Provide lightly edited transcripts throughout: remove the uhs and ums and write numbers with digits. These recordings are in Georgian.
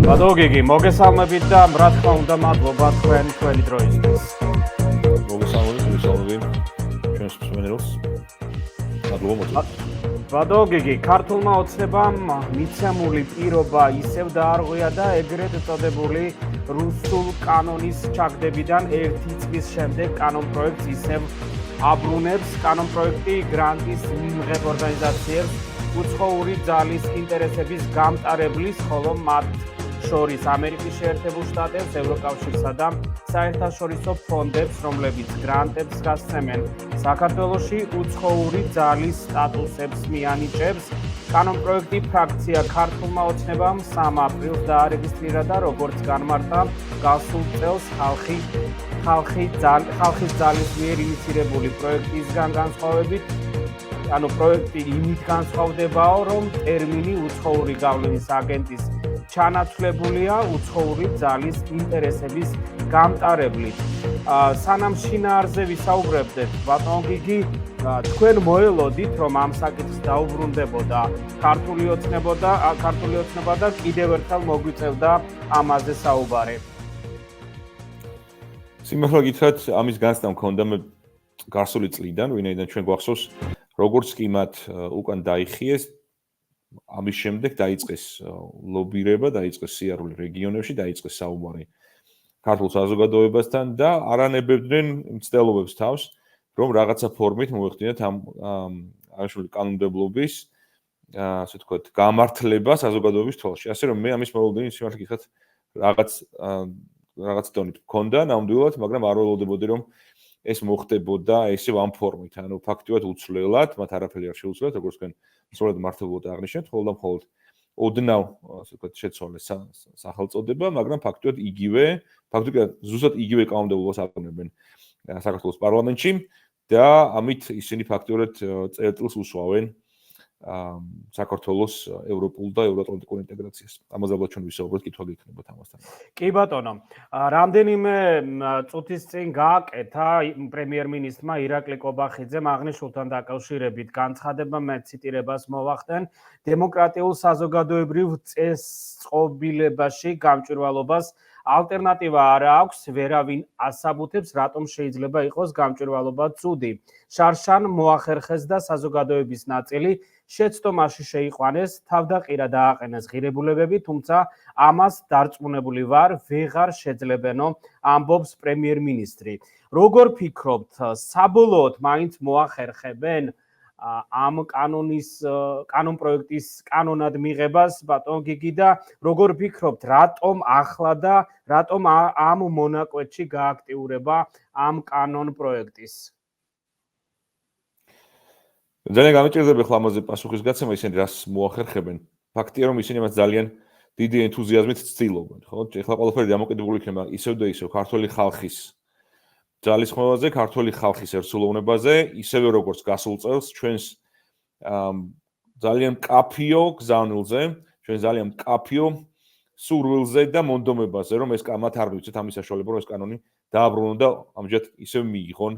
ბატონო გიგი, მოგესალმებით და რა თქმა უნდა მადლობა თქვენი დროისთვის. მოგესალმებით ჩვენს მსმენელს. მადლობა მოწვევით. ბატონო გიგი, ქართულმა ოცნებამ მიცემული პირობა ისევ დაარღვია და ეგრეთ წოდებული რუსულ კანონის ჩაგდებიდან 1 წლის შემდეგ კანონ პროექტს ისევ აბრუნებს. კანონ პროექტი გრანტის მიმღებ ორგანიზაციებს უცხოური ძალის ინტერესების გამტარებლის, ხოლო მათ შორის ამერიკის შეერთებულ შტატებს, ევროკავშირსა და საერთაშორისო ფონდებს, რომლებიც გრანტებს გასცემენ საქართველოში უცხოური ძალის სტატუსებს მიანიჭებს. კანონ პროექტი ფრაქცია ქართულმა ოცნებამ 3 აპრილს დაარეგისტრირა და როგორც განმარტა, გასულ წელს ხალხის ძალის მიერ ინიცირებული პროექტისგან განსხვავებით, პროექტი იმით განსხვავდებაო, რომ ტერმინი უცხოური გავლენის აგენტის ჩანაცვლებულია უცხოური ძალის ინტერესების გამტარებლით. სანამ შინაარზე ვისაუბრებდეთ, ბატონო გიგი, თქვენ მოელოდით, რომ ამ საკითხს დაუბრუნდებოდა ქართული ოცნება და კიდევ ერთხელ მოგვიწევდა ამაზე საუბარი. სიმართლე გითხრათ, ამის განცდა მქონდა მე გასული წლიდან, ვინაიდან ჩვენ გვახსოვს, როგორც კი მათ უკან დაიხიეს, ამის შემდეგ დაიწყეს ლობირება, დაიწყეს სიარული რეგიონებში, დაიწყეს საუბარი ქართულ საზოგადოებასთან და არანებებდნენ მცდელობებს თავს, რომ რაღაცა ფორმით მოეხდინათ ამ კანონმდებლობის, ასე ვთქვათ, გამართლება საზოგადოების თვალში. ასე რომ მე ამის მოლოდინი სიმართლე გითხრათ რაღაც დონით მქონდა ნამდვილად, მაგრამ არ ველოდებოდი, რომ ეს მოხდებოდა ესევ ამ ფორმით, ანუ ფაქტიურად უცვლელად, მათ არაფერი არ შეუძლიათ, როგორც თქვენ სწორად მართლობოდ აღნიშნეთ, ხოლმე და მხოლოდ ოდნავ, ასე ვთქვათ, შეცვალეს სახელწოდება, მაგრამ ფაქტიურად ზუსტად იგივე კანონმდებლობას აკონებენ საქართველოს პარლამენტში და ამით ისინი ფაქტიურად წერტილს უსვავენ საქართველოს ევროპულ და ევროატლანტიკურ ინტეგრაციას. ამაზე ალბათ ჩვენ ვისაუბროთ, კითხვა გექნებათ ამასთან. კი ბატონო, რამდენიმე წუთის წინ გააკეთა პრემიერ-მინისტრმა ირაკლი კობახიძემ აღნიშნულთან დაკავშირებით განცხადება, მე ციტირებას მოვახდენ, დემოკრატიულ საზოგადოებრივ წესწყობილებაში გამჭვირვალობას ალტერნატივა არ აქვს, ვერავინ ასაბუთებს, რატომ შეიძლება იყოს გამჭვირვალობა ცუდი. შარშან მოახერხეს და საზოგადოების ნაწილი შეცდომაში შეიყვანეს, თავდაყირა დააყენეს ღირებულებები, თუმცა ამას დარწმუნებული ვარ, ვეღარ შეძლებენო, ამბობს პრემიერ-მინისტრი. როგორ ფიქრობთ, საბოლოოდ მაინც მოახერხებენ ამ კანონ პროექტის კანონად მიღებას, ბატონო გიგი, და როგორ ფიქრობთ, რატომ ახლა და რატომ ამ მონაკვეთში გააქტიურება ამ კანონ პროექტის? ძალიან გამიჭირდება ახლა ამაზე პასუხის გაცემა, ისინი რას მოახერხებენ. ფაქტია, რომ ისინი მას ძალიან დიდი ენთუზიაზმით ცდილობენ, ხო? ეხლა ყველაფერი დამოკიდებული იქნება ისევ და ისევ ქართული ხალხის ძალისხმევაზე, ქართული ხალხის ერთსულოვნებაზე, ისევე როგორც გასულ წელს ჩვენს ძალიან მკაფიო გზავნილზე, ჩვენ ძალიან მკაფიო სურვილზე და მონდომებაზე, რომ ეს მათ არ მივცეთ ამის საშუალება, რომ ეს კანონი დააბრუნონ და ამჯერად ისევ მიიღონ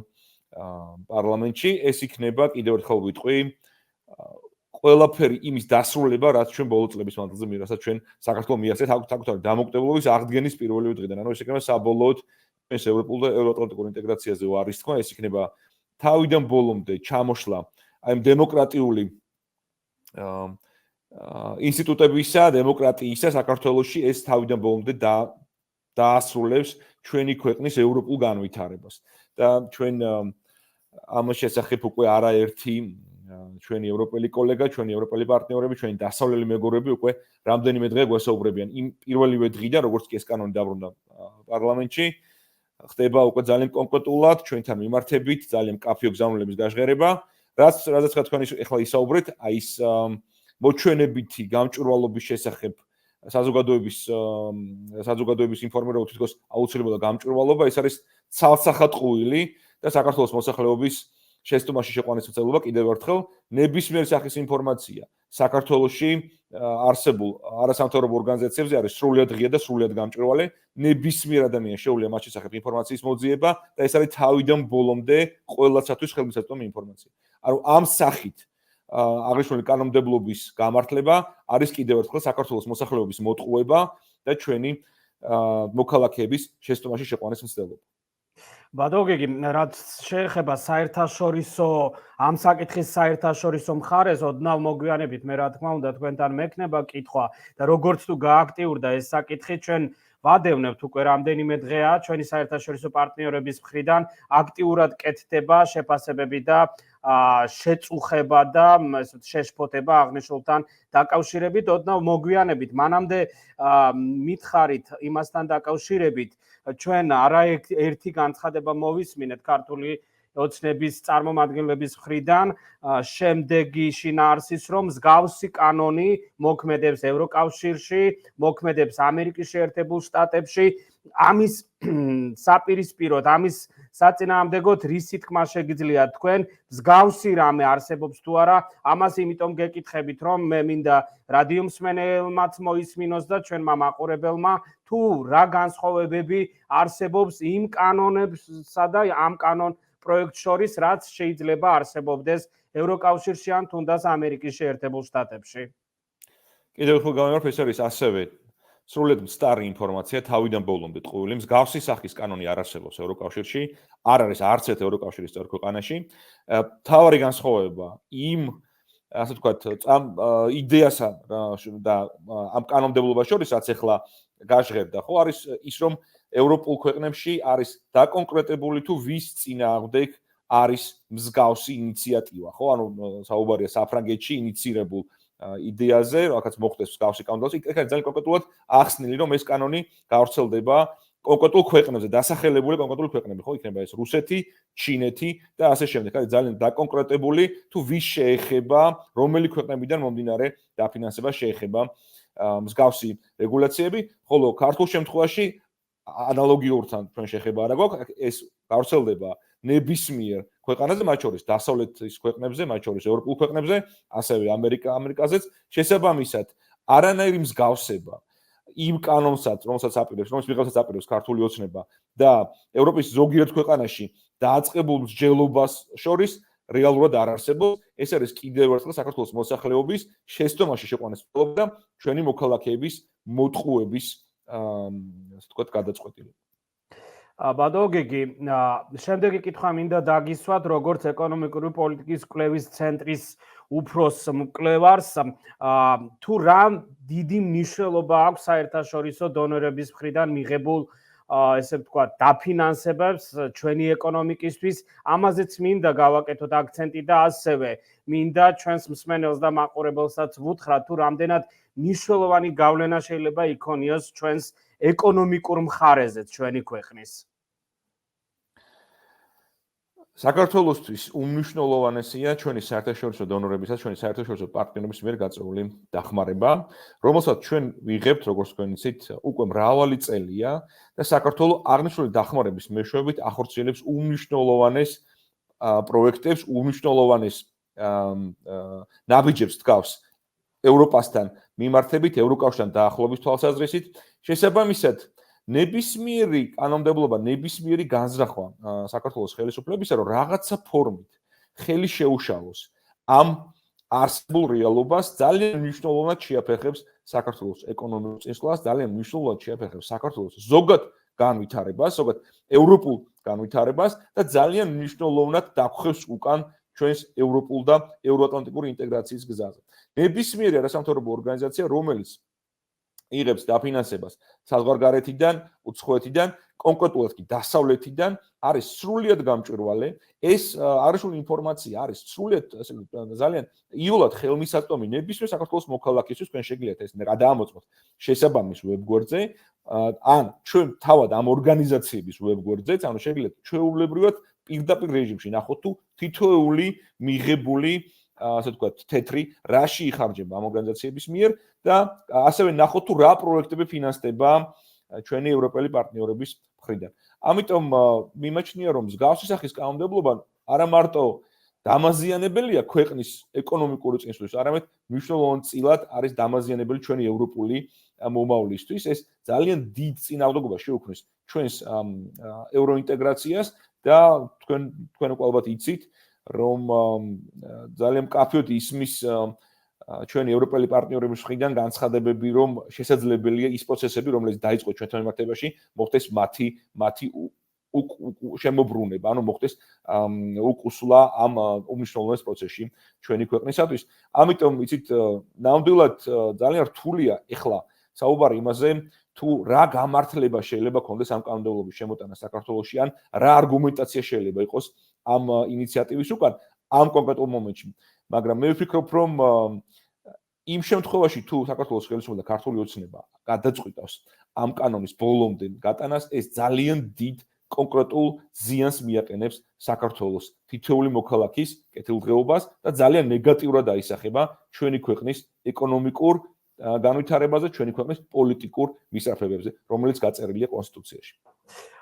პარლამენტში. ეს იქნება, კიდევ ერთხელ ვიტყვი, ყველაფერი იმის დასრულება, რაც ჩვენ ბოლო წლების მანძილზე რასაც ჩვენ საქართველოს მიაღწიეთ საკუთარი დამოუკიდებლობის აღდგენის პირველივე დღიდან. ანუ ეს იქნება საბოლოოდ ეს ევროპულ და ევროატლანტიკურ ინტეგრაციაზე ვარის თქვა, ეს იქნება თავიდან ბოლომდე ჩამოშლა აი ამ დემოკრატიული ინსტიტუტებისა, დემოკრატიისა საქართველოში, ეს თავიდან ბოლომდე დაასრულებს ჩვენი ქვეყნის ევროპულ განვითარებას. და ჩვენ ამას შესახებ უკვე არაერთი ჩვენი ევროპელი კოლეგა, ჩვენი ევროპელი პარტნიორები, ჩვენი დასავლელი მეგობრები უკვე რამდენიმე დღე გვესაუბრებიან იმ პირველივე დღიდან, როგორც კი ეს კანონი დაბრუნდა პარლამენტში, ხდება უკვე ძალიან კონკრეტულად ჩვენთან მიმართებით, ძალიან მკაფიო გზავნილების გაჟღერება, რადგან თქვენ ახლა ისაუბრეთ, აი ეს მოჩვენებითი გამჭვირვალობის შესახებ საზოგადოების ინფორმირება თითქოს აუცილებელია გამჭვირვალობა, ეს არის ცალსახატყუილი და საქართველოს მოსახლეობის შეცდომაში შეყვანის მცდელობა კიდევ ერთხელ ნებისმიერ სახის ინფორმაცია საქართველოში არსებულ არასამთავრობო ორგანიზაციებზე არის სრულიად ღია და სრულიად გამჭვირვალე. ნებისმიერ ადამიანს შეუძლია მათ შესახებ ინფორმაციის მოძიება და ეს არის თავიდან ბოლომდე ყველასათვის ხელმისაწვდომი ინფორმაცია. ანუ ამ სახით აღნიშნული კანონმდებლობის გამართლება არის კიდევ ერთხელ საქართველოს მოსახლეობის მოტყუება და ჩვენი მოქალაქეების შეცდომაში შეყვანის მცდელობა. ბადოგიგი, რაც შეეხება საერთაშორისო ამ საკითხის საერთაშორისო მხარეს, ოდნავ მოგვიანებით მე რა თქმა უნდა თქვენთან მექნება კითხვა და როგორც თუ გააქტიურდა ეს საკითხი, ჩვენ ვადევნებთ უკვე რამდენიმე დღეა ჩვენი საერთაშორისო პარტნიორების მხრიდან აქტიურად კეთდება შეფასებები და შეწუხება და შეშფოთება აღნიშნულთან დაკავშირებით, ოდნავ მოგვიანებით მანამდე მითხარით იმასთან დაკავშირებით ჩვენ არაერთი განცხადება მოვისმინეთ ქართული ოცნების წარმომადგენლების მხრიდან შემდეგი შინაარსის რომ მსგავსი კანონი მოქმედებს ევროკავშირში, მოქმედებს ამერიკის შეერთებულ შტატებში, ამის საპირისპიროდ, ამის საწინააღმდეგოდ რისი თქმა შეგიძლია თქვენ მსგავსი რამე არსებობს თუ არა, ამას იმიტომ გეკითხებით რომ მე მინდა რადიო მსმენელმაც მოისმინოს და ჩვენმა მაყურებელმა თუ რა განსხვავებები არსებობს იმ კანონებსა და ამ კანონ პროექტ შორის, რაც შეიძლება არსებობდეს ევროკავშირში ან თუნდაც ამერიკის შეერთებულ შტატებში. კიდევ ერთხელ გამარჯვებთ, ეს არის ასევე სრულად მწარი ინფორმაცია თავიდან ბოლომდე ტყუილი. მსგავსი სახის კანონი არ არსებობს ევროკავშირში, არ არის არც ერთ ევროკავშირის წევრ ქვეყანაში. მთავარი განსხვავება იმ ასე ვთქვათ, იდეასა და ამ კანონმდებლობას შორის, რაც ახლა გაჟღერდა, ხო, არის ის, რომ ევროპულ ქვეყნებში არის დაკონკრეტებული თუ ვის წინააღმდეგ არის მსგავსი ინიციატივა, ხო? ანუ საუბარია საფრანგეთში ინიცირებულ იდეაზე, რაკაც მოხდეს მსგავსი კანონი, იქ არის ძალიან კონკრეტულად ახსნილი, რომ ეს კანონი გავრცელდება კონკრეტულ ქვეყნებზე, დასახელებული კონკრეტული ქვეყნები, ხო? იქნება ეს რუსეთი, ჩინეთი და ასე შემდეგ. არის ძალიან დაკონკრეტებული თუ ვის შეეხება, რომელი ქვეყნებიდან მომდინარე დაფინანსება შეეხება მსგავსი რეგულაციები, ხოლო ქართულ შემთხვევაში ანალოგიურთან ჩვენ შეხება არა გვაქვს, ეს გავრცელდება ნებისმიერ ქვეყანაზე, მათ შორის დასავლეთის ქვეყნებზე, მათ შორის ევროპულ ქვეყნებზე, ასევე ამერიკაზეც, შესაბამისად, არანაირი მსგავსება იმ კანონსაც, რომელსაც აპირებს ქართული ოცნება და ევროპის ზოგიერთ ქვეყანაში დააწყებულ მსჯელობას შორის რეალურად არ არსებობს. ეს არის კიდევ ერთხელ საქართველოს მოსახლეობის შეცდომაში შეყვანის მცდელობა და ჩვენი მოქალაქეების მოტყუების ასე ვთქვათ, გადაწყვეტილება. ბადოგიგი, შემდეგი კითხვა მინდა დაგისვათ, როგორც ეკონომიკური პოლიტიკის კვლევის ცენტრის უფროს მკვლევარს, თუ რა დიდი მნიშვნელობა აქვს საერთაშორისო დონორების მხრიდან მიღებულ ესე ვთქვათ, დაფინანსებებს ჩვენი ეკონომიკისთვის, ამაზეც მინდა გავაკეთოთ აქცენტი და ასევე მინდა ჩვენს მსმენელს და მაყურებელსაც ვუთხრათ, თუ რამდენად მნიშვნელოვანი გავლენა შეიძლება იქონიოს ჩვენს ეკონომიკურ მხარეზეც ჩვენი ქვეყნის. საქართველოსთვის უმნიშვნელოვანესია ჩვენი საერთაშორისო დონორებისა, ჩვენი საერთაშორისო პარტნიორების მიერ გაწეული დახმარება, რომელსაც ჩვენ ვიღებთ, როგორც თქვენ იცით, უკვე მრავალი წელია და საქართველოს აღნიშნული დახმარების მეშვეობით ახორციელებს უმნიშვნელოვანეს პროექტებს, უმნიშვნელოვანეს ნაბიჯებს დგავს ევროპასთან მიმართებით, ევროკავშირთან დაახლოების თვალსაზრისით, შესაბამისად ნებისმიერი კანონმდებლობა, ნებისმიერი განზრახვა საქართველოს ხელისუფლებისა, რომ რაღაცა ფორმით ხელი შეუშალოს ამ არსებულ რეალობას, ძალიან მნიშვნელოვნად შეაფერხებს საქართველოს ეკონომიკურ წინსვლას, ძალიან მნიშვნელოვნად შეაფერხებს საქართველოს ზოგად განვითარებას, ზოგად ევროპულ განვითარებას და ძალიან მნიშვნელოვნად დაგხვევს უკან ჩვენს ევროპულ და ევროატლანტიკური ინტეგრაციის გზაზე. ნებისმიერი არასამთავრობო ორგანიზაცია, რომელიც იღებს დაფინანსებას საზღვარგარეთიდან, უცხოეთიდან, კონკრეტულად კი დასავლეთიდან, არის სრულიად გამჭვირვალე. ეს აღნიშნული ინფორმაცია არის სრულიად ძალიან იოლად ხელმისაწვდომი ნებისმიერ საქართველოს მოქალაქისთვის, თქვენ შეგიძლიათ ეს რა დაამოწმოთ შესაბამის ვებგვერდზე, ან ჩვენ თავად ამ ორგანიზაციების ვებგვერდზეც, ანუ შეგიძლიათ ჩვეულებრივად პირდაპირ რეჟიმში ნახოთ თუ თითოეული მიღებული ასე ვთქვათ, თეთრი რაში იხარჯება ამ ორგანიზაციების მიერ და ასევე ნახოთ თუ რა პროექტები ფინანსდება ჩვენი ევროპელი პარტნიორების მხრიდან. ამიტომ მიმაჩნია, რომ მსგავსი სახის კანონმდებლობა არა მარტო დამაზიანებელია ქვეყნის ეკონომიკური წინსვლის, არამედ მნიშვნელოვანწილად არის დამაზიანებელი ჩვენი ევროპული მომავლისთვის. ეს ძალიან დიდ წინააღმდეგობას შეუქმნის ჩვენს ევროინტეგრაციას და თქვენ უკვე ალბათ იცით, რომ ძალიან მკაფიოდ ისმის ჩვენი ევროპელი პარტნიორების მხრიდან განცხადებები, რომ შესაძლებელია ის პროცესები, რომელიც დაიწყო ჩვენთან მიმართებაში, მოხდეს მათი შემოbrunება, ანუ მოხდეს უკუსვლა ამ უმნიშვნელოვანეს პროცესში ჩვენი ქვეყნისათვის. ამიტომ იცით, ნამდვილად ძალიან რთულია ეხლა საუბარი იმაზე, თუ რა გამართლება შეიძლება ქონდეს ამ კანონმდებლობის შემოტანა საქართველოში, ან რა არგუმენტაცია შეიძლება იყოს ამ ინიციატივის უკან ამ კონკრეტულ მომენტში. მაგრამ მე ვფიქრობ, რომ იმ შემთხვევაში თუ საქართველოს ხელისუფლება და ქართული ოცნება გადაწყვიტავს ამ კანონის ბოლომდე გატანას, ეს ძალიან დიდ კონკრეტულ ზიანს მიაყენებს საქართველოს თითოეული მოქალაქის კეთილდღეობას და ძალიან ნეგატიურად აისახება ჩვენი ქვეყნის ეკონომიკურ განვითარებაზე, ჩვენი ქვეყნის პოლიტიკურ მისწრაფებებზე, რომელიც გაწერილია კონსტიტუციაში.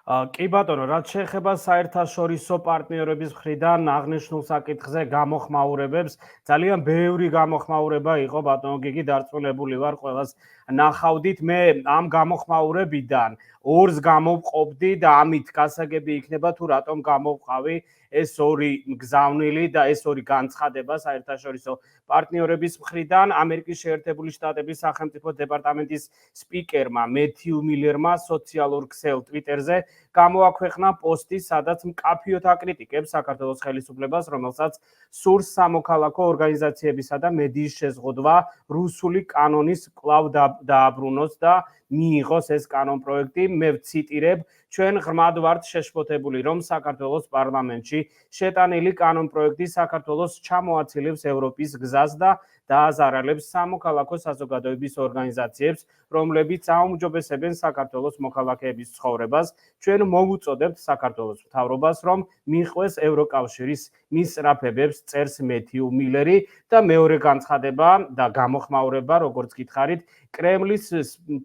კი ბატონო, რაც შეეხება საერთაშორისო პარტნიორების მხრიდან აღნიშნულ საკითხზე გამოხმაურებებს, ძალიან ბევრი გამოხმაურება იყო ბატონო გიგი, დარწმუნებული ვარ ყველას ნახავდით. მე ამ გამოხმაურებიდან ორს გამოვყოფდი და ამით გასაგები იქნება თუ რატომ გამოვყავი ეს ორი მგზავნილი და ეს ორი განცხადება საერთაშორისო პარტნიორების მხრიდან. ამერიკის შეერთებული შტატების სახელმწიფო დეპარტამენტის სპიკერმა მეთიუ მილერმა სოციალურ ქსელ ტვიტერზე გამოაქვეყნა პოსტი, სადაც მკაფიოდ აკრიტიკებს საქართველოს ხელისუფლებას, რომელსაც სურს სამოქალაქო ორგანიზაციებისა და მედიის შეზღუდვა რუსული კანონის კვლავ დააბრუნოს და მიიღოს ეს კანონპროექტი. მე ვციტირებ, ჩვენ ღრმად ვართ შეშფოთებული, რომ საქართველოს პარლამენტში შეტანილი კანონპროექტი საქართველოს ჩამოაცილებს ევროპის გზას და დააზარალებს სამოქალაქო საზოგადოების ორგანიზაციებს, რომლებიც აუმჯობესებენ საქართველოს მოქალაქეების ცხოვრებას. ჩვენ მოვუწოდებთ საქართველოს მთავრობას, რომ მიყვეს ევროკავშირის მისწრაფებებს, წერს მეთიუ მილერი და მეორე განცხადება და გამოხმაურება, როგორც გითხარით, კრემლის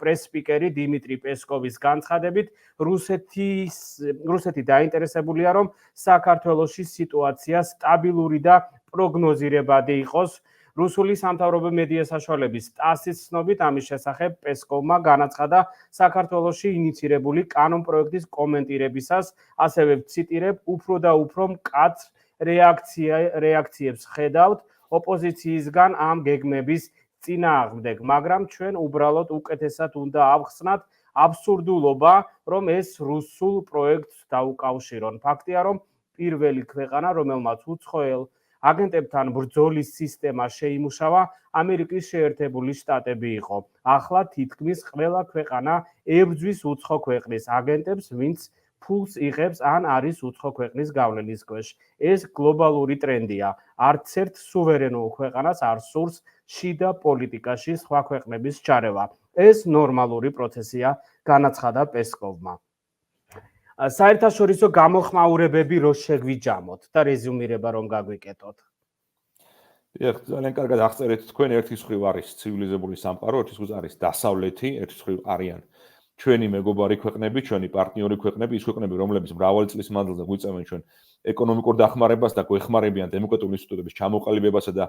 პრეს-სპიკერი დიმიტრი პესკოვის განცხადებით, რუსეთი დაინტერესებულია, რომ საქართველოში სიტუაცია სტაბილური და პროგნოზირებადი იყოს. რუსული სამთავრობო მედია საშუალების TASS-ის ცნობით ამის შესახებ პესკოვმა განაცხადა საქართველოში ინიცირებული კანონპროექტის კომენტირებისას, ასევე ვციტირებ, უფრო და უფრო მკაცრ რეაქციებს ხედავთ ოპოზიციისგან ამ გეგმების წინააღმდეგ, მაგრამ ჩვენ უბრალოდ უკეთესად უნდა ავხსნათ აბსურდულობა, რომ ეს რუსულ პროექტს დაუკავშირონ. ფაქტია, რომ პირველი ქვეყანა, რომელმაც უცხოელ აგენტებთან ბრძოლის სისტემა შეიმუშავა, ამერიკის შეერთებული შტატები იყო. ახლა თითქმის ყველა ქვეყანა ებრძვის უცხო ქვეყნის აგენტებს, ვინც ფულს იღებს ან არის უცხო ქვეყნის გავლენის ქვეშ. ეს გლობალური ტრენდია. არც ერთ სუვერენულ ქვეყანას არ სურს შიდა პოლიტიკაში სხვა ქვეყნების ჩარევა. ეს ნორმალური პროცესია, განაცხადა პესკოვმა. საერთაშორისო გამოხმაურებები რო შეგვიჯამოთ და რეზუმირება რომ გაგვიკეთოთ. დიახ, ძალიან კარგად აღწერეთ თქვენ, ერთის მხრივ არის ცივილიზებული სამყარო, ერთის მხრივ არის დასავლეთი, ერთის მხრივ არიან ჩვენი მეგობარი ქვეყნები, ჩვენი პარტნიორი ქვეყნები, ის ქვეყნები, რომლებიც მრავალი წლის მანძილზე გვიწევენ ჩვენ ეკონომიკურ დახმარებას და გვეხმარებიან დემოკრატიული ინსტიტუტების ჩამოყალიბებასა და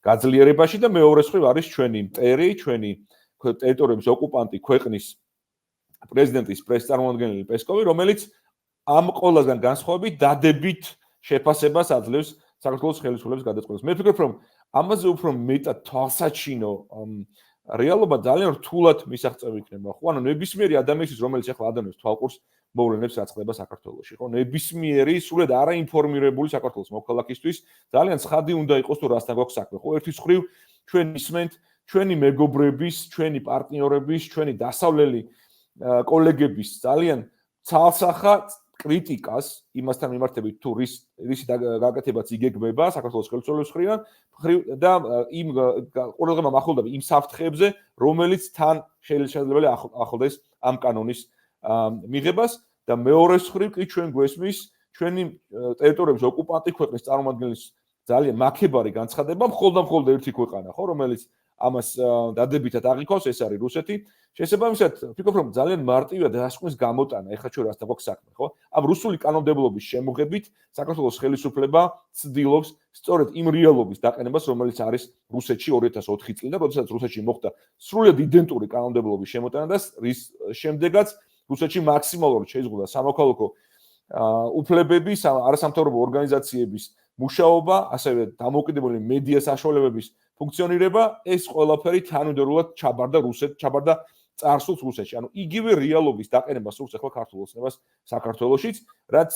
გაძლიერებაში და მეორეს მხრივ არის ჩვენი მტერი, ჩვენი ტერიტორიების ოკუპანტი ქვეყნის პრეზიდენტის პრესწარმომადგენელი პესკოვი, რომელიც ამ ყველასგან განსხვავებით დადებით შეფასებას აძლევს საქართველოს ხელისუფლების გადაწყვეტილებას. მე ვფიქრობ, რომ ამაზე უფრო მეტად თვალსაჩინო რეალობა ძალიან რთულად მისაღწევი იქნება, ხო? ანუ ნებისმიერი ადამიანის, რომელიც ახლა ადამიანს თვალყურს მოვლენებს, რაც ხდება საქართველოში, ხო? ნებისმიერი სრულად არაინფორმირებული საქართველოს მოქალაქისთვის ძალიან ცხადი უნდა იყოს თუ რასთან გვაქვს საქმე, ხო? ერთის მხრივ ჩვენ ისმენთ ჩვენი მეგობრების, ჩვენი პარტნიორების, ჩვენი დასავლელი კოლეგების ძალიან ცალსახა კრიტიკას იმასთან მიმართებით თუ რისი გაკეთებაც იგეგმება საქართველოს ხელისუფლების მხრიდან და იმ ყურადღება მახვილდება იმ საფრთხეებზე, რომელიც თან შეიძლება ახლდეს ამ კანონის მიღებას და მეორეს მხრივ კი ჩვენ გვესმის ჩვენი ტერიტორიების ოკუპანტი ქვეყნის წარმომადგენლის ძალიან მაქებარი განცხადება, მხოლოდ ერთი ქვეყანა, ხო, რომელიც ამას დადებითად აღიქვავს, ეს არის რუსეთი. შესაბამისად, ვფიქრობ, რომ ძალიან მარტივია დასკვნის გამოტანა, ეხლა ჩვენ რასთან გვაქვს საქმე, ხო? ამ რუსული კანონმდებლობის შემოღებით საქართველოს ხელისუფლება ცდილობს სწორედ იმ რეალობის დაყენებას, რომელიც არის რუსეთში 2004 წლიდან, როდესაც რუსეთში მოხდა სრულიად იდენტური კანონმდებლობის შემოტანა და რის შემდეგაც რუსეთში მაქსიმალურად შეიზღუდა სამოქალაქო უფლებების, არასამთავრობო ორგანიზაციების მუშაობა, ასევე დამოუკიდებელი მედია საშუალებების ფუნქციონირება, ეს ყველაფერი თანმიმდევრულად ჩაბარდა წარსულს რუსეთში. ანუ იგივე რეალობის დაყენება სურს ახლა ქართულ ოცნებას საქართველოშიც, რაც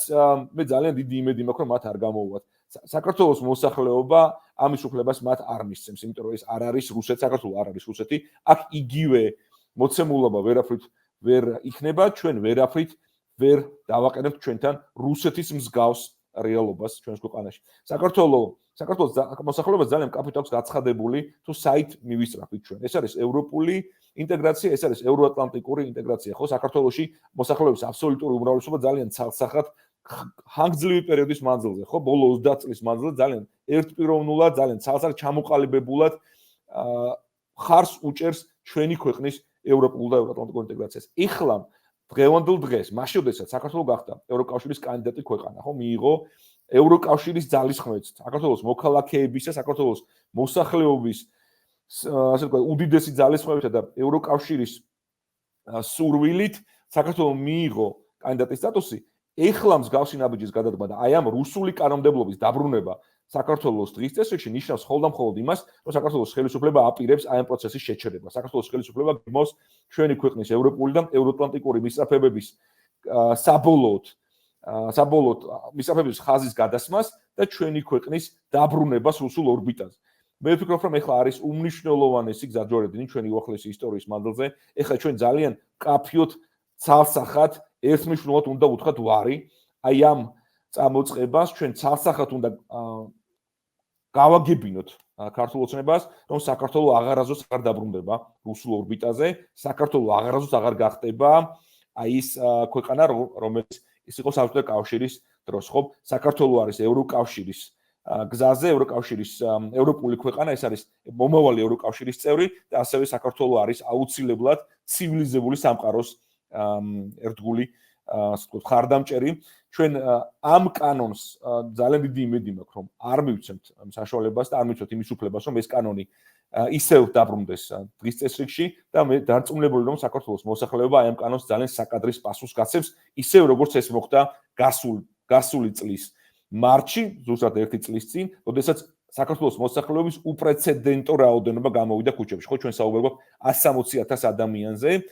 მე ძალიან დიდი იმედი მაქვს, რომ მათ არ გამოუვათ. საქართველოს მოსახლეობა ამის უფლებას მათ არ მისცემს, იმიტომ რომ ეს არ არის რუსეთი, საქართველო არ არის რუსეთი. აქ იგივე მოცემულობა ვერაფრით ვერ იქნება, ჩვენ ვერაფრით ვერ დავაყენებთ ჩვენთან რუსეთის მსგავს რეალობას ჩვენს ქვეყანაში. საქართველოს მოსახლეობა ძალიან მკაფიოდ აქვს გაცხადებული თუ საით მივისწრაფით ჩვენ. ეს არის ევროპული ინტეგრაცია, ეს არის ევროატლანტიკური ინტეგრაცია, ხო? საქართველოში მოსახლეობის აბსოლუტური უმრავლესობა ძალიან ცალსახად ხანგრძლივი პერიოდის მანძილზე, ხო? ბოლო 30 წლის მანძილზე ძალიან ერთპიროვნულად, ძალიან ცალსახად ჩამოყალიბებულად ხარს უჭერს ჩვენი ქვეყნის ევროპულ და ევროატლანტიკურ ინტეგრაციას. ეხლა დღევანდელ დღეს, მაშინ როდესაც საქართველო გახდა ევროკავშირის კანდიდატი ქვეყანა, ხო, მიიღო ევროკავშირის ძალისხმევით, საქართველოს მოქალაქეების და საქართველოს მოსახლეობის ასე ვთქვათ, უდიდესი ძალისხმევითა და ევროკავშირის სურვილით საქართველო მიიღო კანდიდატის სტატუსი, ეხლა მსგავსი ნაბიჯის გადადგმა და აი ამ რუსული კანონმდებლობის დაბრუნება საქართველოს დღის წესრიგში ნიშნავს მხოლოდ იმას, რომ საქართველოს ხელისუფლება აპირებს აი ამ პროცესის შეჩერებას. საქართველოს ხელისუფლება გმოს ჩვენი ქვეყნის ევროპული და ევროატლანტიკური მისწრაფებების საბოლოოდ მისწრაფებების ხაზის გადასმას და ჩვენი ქვეყნის დაბრუნებას რუსულ ორბიტაზე. მე ვფიქრობ, რომ ეხლა არის უმნიშვნელოვანესი გზაჯვარედინი ჩვენი უახლესი ისტორიის მანძილზე. ეხლა ჩვენ ძალიან მკაფიოდ ცალსახად ერთმნიშვნელოვნად უნდა ვუთხრათ ვარი, აი ამ წამოწყებას ჩვენ ცალსახად უნდა გავაგებინოთ ქართულ ოცნებას, რომ საქართველო აღარასდროს აღარ დაბრუნდება რუსულ ორბიტაზე, საქართველო აღარასდროს აღარ გახდება აი ის ქვეყანა, რომელიც ის იყო საბჭოთა კავშირის დროს, ხო? საქართველო არის ევროკავშირის გზაზე, ევროკავშირის ევროპული ქვეყანა, ეს არის მომავალი ევროკავშირის წევრი და ასევე საქართველო არის აუცილებლად ცივილიზებული სამყაროს ერთგული ხარდამჭერი. ჩვენ ამ კანონს ძალიან დიდი იმედი მაქვს, რომ არ მივცემთ საშუალებას და არ მივცემთ იმის უფლებას, რომ ეს კანონი ისევ დაბრუნდეს დღის წესრიგში და მე დარწმუნებული რომ საქართველოს მოსახლეობა აი ამ კანონს ძალიან საკადრის პასუხს გაცემს, ისევ როგორც ეს მოხდა გასული წლის მარტში, ზუსტად 1 წლის წინ, როდესაც საქართველოს მოსახლეობის უპრეცედენტო რაოდენობა გამოვიდა ქუჩებში. ხო, ჩვენ საუბრობთ 160,000 ადამიანზე.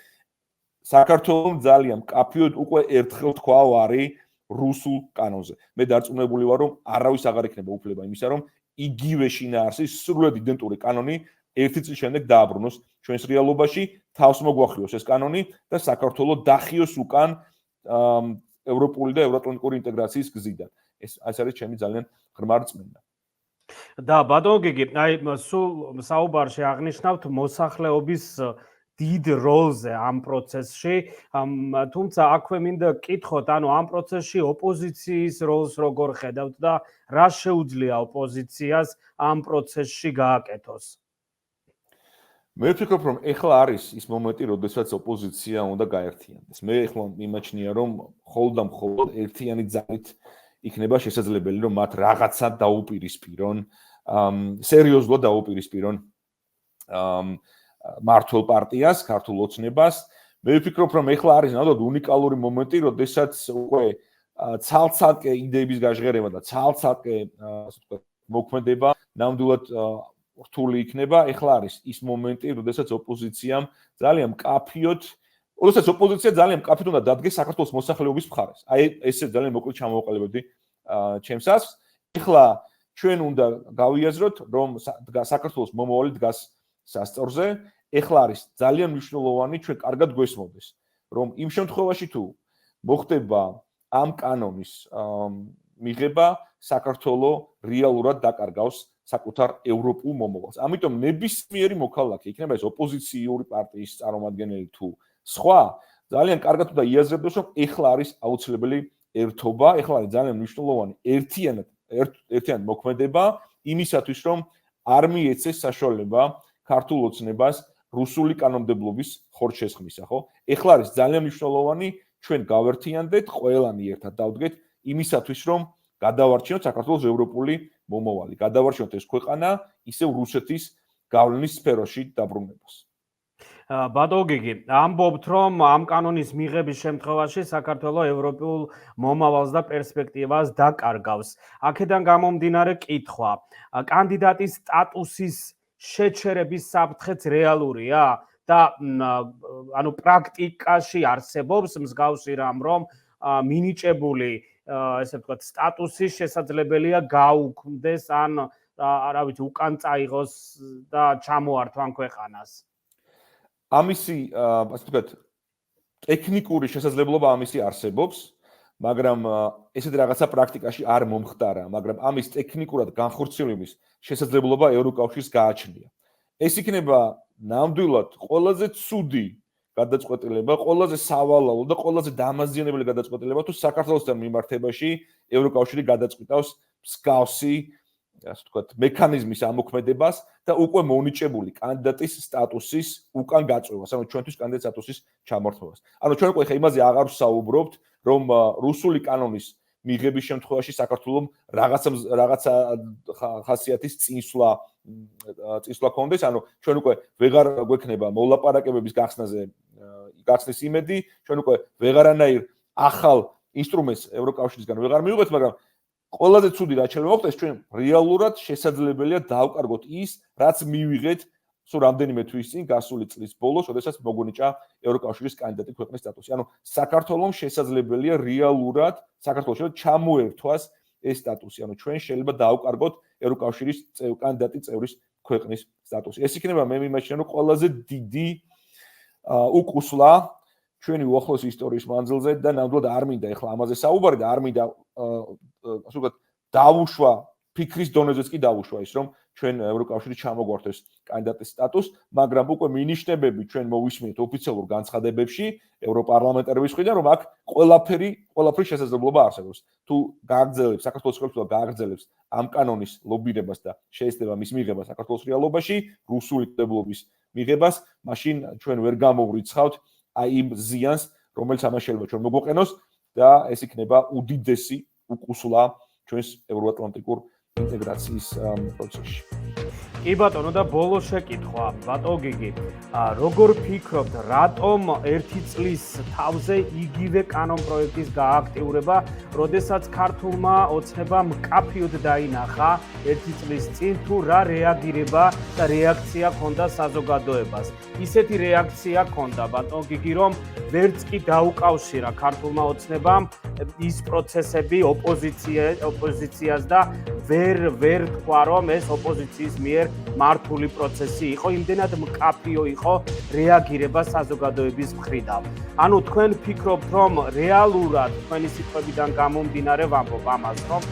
საქართველოს ძალიან მკაფიოდ უკვე ერთხელ თქვა ვარი რუსულ კანონზე. მე დარწმუნებული ვარ, რომ არავის აღარ იქნება უფლება იმისა, რომ იგივე შინაარსის სრულად იდენტური კანონი 1 წლის შემდეგ დააბრუნოს ჩვენს რეალობაში, თავს მოგვახიოს ეს კანონი და საქართველოს დახიოს უკან ევროპული და ევროატლანტიკური ინტეგრაციის გზიდან. ეს არის ჩემი ძალიან ღრმა რწმენა. და ბატონო გიგი, აი სულ საუბარში აღნიშნავთ მოსახლეობის დიდ როლზე ამ პროცესში, თუმცა აქვე მინდა გკითხოთ, ანუ ამ პროცესში ოპოზიციის როლს როგორ ხედავთ და რა შეუძლია ოპოზიციას ამ პროცესში გააკეთოს? მე ვფიქრობ, რომ ეხლა არის ის მომენტი, როდესაც ოპოზიცია უნდა გაერთიანდეს. მე ეხლა მიმაჩნია, რომ მხოლოდ ერთიანი ძალით იქნება შესაძლებელი, რომ მათ რაღაცა დაუპირისპირონ, სერიოზულად დაუპირისპირონ მართლ პარტიას, ქართულ ოცნებას. მე ვფიქრობ, რომ ეხლა არის ნამდვილად უნიკალური მომენტი, როდესაც უკვე ცალ-ცალკე იდეების გაჟღერება და ცალ-ცალკე ასე ვთქვათ, მოქმედება ნამდვილად რთული იქნება. ეხლა არის ის მომენტი, როდესაც ოპოზიცია ძალიან მკაფიოდ უნდა დადგეს საქართველოს მოსახლეობის მხარეს. აი ესე ძალიან მოკლედ ჩამოვაყალიბებდი ჩემს ასს. ეხლა ჩვენ უნდა გავიაზროთ, რომ საქართველოს მომავალი დგას სასწორზე. ეხლა არის ძალიან მნიშვნელოვანი ჩვენ კარგად გვესმოდეს, რომ იმ შემთხვევაში თუ მოხდება ამ კანონის მიღება, საქართველო რეალურად დაკარგავს საკუთარ ევროპულ მომავალს. ამიტომ ნებისმიერი მოქალაქე, იქნება ეს ოპოზიციური პარტიის წარმომადგენელი თუ სხვა, ძალიან კარგად უნდა იაზრებდეს, რომ ეხლა არის აუცილებელი ერთობა, ეხლა არის ძალიან მნიშვნელოვანი ერთიანად მოქმედება იმისათვის, რომ არ მიეცეს საშუალება ქართულ ოცნებას რუსული კანონმდებლობის ხორცშესხმისა, ხო? ეხლა არის ძალიან მნიშვნელოვანი ჩვენ გავერთიანდეთ, ყველანი ერთად დავდგეთ იმისათვის, რომ გადავარჩინოთ საქართველოს ევროპული მომავალი. გადავარჩინოთ ეს ქვეყანა ისევ რუსეთის გავლენის სფეროში დაბრუნებას. ბატონო გიგი, ამბობთ, რომ ამ კანონის მიღების შემთხვევაში საქართველოს ევროპულ მომავალს და პერსპექტივას დაკარგავს. აქედან გამომდინარე კითხვა, კანდიდატის სტატუსის შეჩერების საფრთხეც რეალურია და ანუ პრაქტიკაში არსებობს მსგავსი რამ, რომ მინიჭებული ესე ვთქვათ სტატუსი შესაძლებელია გაუქმდეს ან რა ვიცი უკან წაიღოს და ჩამოართვან ქვეყანას. ამისი ასე ვთქვათ ტექნიკური შესაძლებლობა ამისი არსებობს, მაგრამ ესეთი რაღაცა პრაქტიკაში არ მომხდარა, მაგრამ ამის ტექნიკურად განხორციელების შესაძლებლობა ევროკავშირს გააჩნია. ეს იქნება ნამდვილად ყველაზე ცუდი გადაწყვეტილება, ყველაზე სავალალო და ყველაზე დამაზიანებელი გადაწყვეტილება თუ საქართველოსთან მიმართებაში ევროკავშირი გადაწყვიტავს მსგავსი ასე ვთქვათ, მექანიზმის ამოქმედებას და უკვე მონიჭებული კანდიდატის სტატუსის უკან გაწევას, ანუ ჩვენთვის კანდიდატის სტატუსის ჩამორთმევას. ანუ ჩვენ უკვე ხა იმაზე აღარ ვსაუბრობთ, რომ რუსული კანონის მიღების შემთხვევაში საქართველოს რაღაცა ხასიათის წინსვლა კონდეს, ანუ ჩვენ უკვე ვეღარ გვექნება მოლაპარაკებების გახსნის იმედი, ჩვენ უკვე ვეღარანაირ ახალ ინსტრუმენტს ევროკავშირისგან ვეღარ მივიღებთ, მაგრამ ყველაზე ცუდი რაც შეიძლება მოხდეს, ჩვენ რეალურად შესაძლებელია დავკარგოთ ის, რაც მივიღეთ სულ რამდენიმე თვის წინ გასული წლის ბოლოს, როდესაც მოგვენიჭა ევროკავშირის კანდიდატი ქვეყნის სტატუსი. ანუ საქართველოს შესაძლებელია რეალურად საქართველოს ჩამოერთვას ეს სტატუსი. ანუ ჩვენ შეიძლება დავკარგოთ ევროკავშირის კანდიდატი წევრის ქვეყნის სტატუსი. ეს იქნება მე მიმაჩნია, რომ ყველაზე დიდი უკუსლა ჩვენი უახლოესი ისტორიის მანძილზე და ნამდვილად არ მინდა ეხლა ამაზე საუბარი და არ მინდა ასე ვთქვათ დავუშვა ფიქრის დონეზეც კი დავუშვა ის რომ ჩვენ ევროკავშირი ჩამოგვართოს კანდიდატის სტატუსს, მაგრამ უკვე მინიშნებები ჩვენ მოვისმინეთ ოფიციალურ განცხადებებში ევროპარლამენტარების მხრიდან რომ აქ ყველაფერი შესაძლებლობა არსებობს. თუ გააგრძელებს საქართველოს ხელისუფლება გააგრძელებს ამ კანონის ლობირებას და შეეცდება მის მიღებას საქართველოს რეალობაში, რუსული კდებულობის მიღებას, მაშინ ჩვენ ვერ გამოვრიცხავთ აი იმ ზიანს, რომელიც ამას შეიძლება ჩვენ მოგვყენოს და ეს იქნება უდიდესი უკუსლა ჩვენს ევროატლანტიკურ ინტეგრაციის პროცესში. კი ბატონო და ბოლო შეკითხვა, ბატონო გიგი, როგორ ფიქრობთ, რატომ ერთი წლის თავზე იგივე კანონ პროექტის გააქტიურება, როდესაც ქართულმა ოცნებამ მკაფიოდ დაინახა ერთი წლის წინ თუ რა რეაგირება და რეაქცია ჰქონდა საზოგადოებას. ისეთი რეაქცია ჰქონდა ბატონო გიგი, რომ ვერც კი დაუკავშირა ქართულმა ოცნებამ ის პროცესები ოპოზიციას და ვერ თქვა, რომ ეს ოპოზიციის მიერ მართული პროცესი იყო, იმდენად მკაფიო იყო რეაგირება საზოგადოების მხრიდან. ანუ თქვენ ფიქრობთ, რომ რეალურად თქვენი სიტყვებიდან გამომდინარე ვამბობ ამას, რომ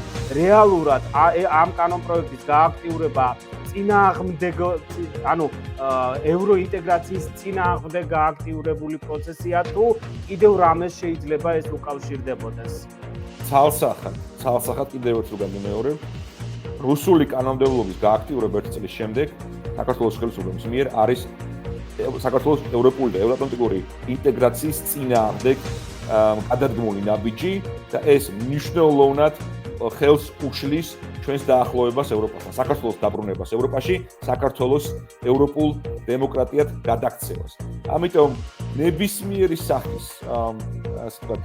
რეალურად ამ კანონ პროექტის გააქტიურება წინააღმდეგ, ანუ ევროინტეგრაციის წინააღმდეგ გააქტიურებული პროცესია თუ კიდევ რამე შეიძლება ეს უკავშირდებოდეს? ცალსახად კიდევ ერთ რომ გამიმეორებ, რუსული კანონმდებლობის გააქტიურება ერთი წლის შემდეგ საქართველოს ხელისუფლების მიერ არის საქართველოს ევროპული და ევროატლანტიკური ინტეგრაციის წინააღმდეგ გადადგმული ნაბიჯი და ეს მნიშვნელოვნად ხელს უშლის ჩვენს დაახლოებას ევროპასთან, საქართველოს დაბრუნებას ევროპაში, საქართველოს ევროპულ დემოკრატიად გადაქცევას. ამიტომ ნებისმიერი სახის ასე ვთქვათ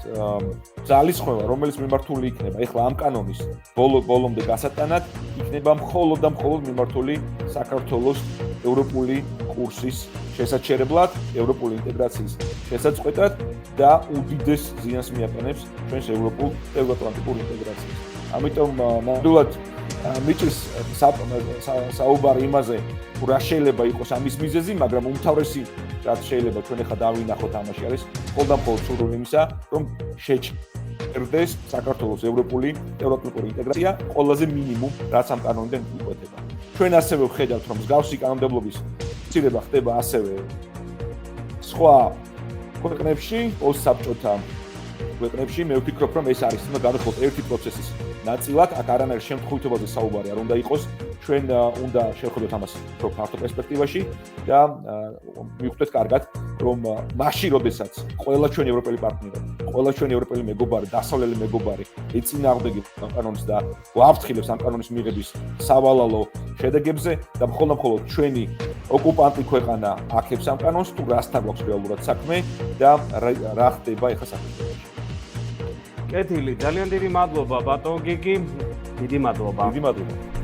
ძალისხმევა, რომელიც მიმართული იქნება ეხლა ამ კანონის ბოლომდე გასატანად, იქნება მხოლოდ და მხოლოდ მიმართული საქართველოს ევროპული კურსის შესაჩერებლად, ევროპული ინტეგრაციის შესაწყვეტად და უდიდეს ზიანს მიაყენებს ჩვენს ევროატლანტიკურ ინტეგრაციას. ამიტომ ნამდვილად მიჭირს საუბარი იმაზე, თუ რა შეიძლება იყოს ამის მიზეზი, მაგრამ უმთავრესი რაც შეიძლება ჩვენ ახლა დავინახოთ ამაში არის მხოლოდ სურვილი იმისა, რომ შეჭერდეს საქართველოს ევროატლანტიკური ინტეგრაცია ყველაზე მინიმუმ რაც ამ კანონიდან იკვეთება. ჩვენ ასევე ვხედავთ, რომ მსგავსი კანონმდებლობის ცირება ხდება ასევე სხვა ქვეყნებში, პოსტსაბჭოთა ქვეყნებში. მე ვფიქრობ, რომ ეს არის უნდა განვიხილოთ ერთი პროცესის ნაწილად, აქ არანაირ შემთხვევითობაზე საუბარი არ უნდა იყოს. ჩვენ უნდა შევხედოთ ამას უფრო ფართო პერსპექტივაში და მივხვდეთ კარგად, რომ მაშინ, როდესაც ყველა ჩვენი ევროპელი პარტნიორი, ყველა ჩვენი ევროპელი მეგობარი, დასავლელი მეგობარი ეწინააღმდეგებს ამ კანონს და გვაფრთხილებს ამ კანონის მიღების სავალალო შედეგებზე და მხოლოდ ჩვენი ოკუპანტი ქვეყანა აქებს ამ კანონს, თუ რასთან გვაქვს რეალურად საქმე და რა ხდება ეხლა საქართველოში. კეთილი, ძალიან დიდი მადლობა ბატონო გიგი. დიდი მადლობა. დიდი მადლობა.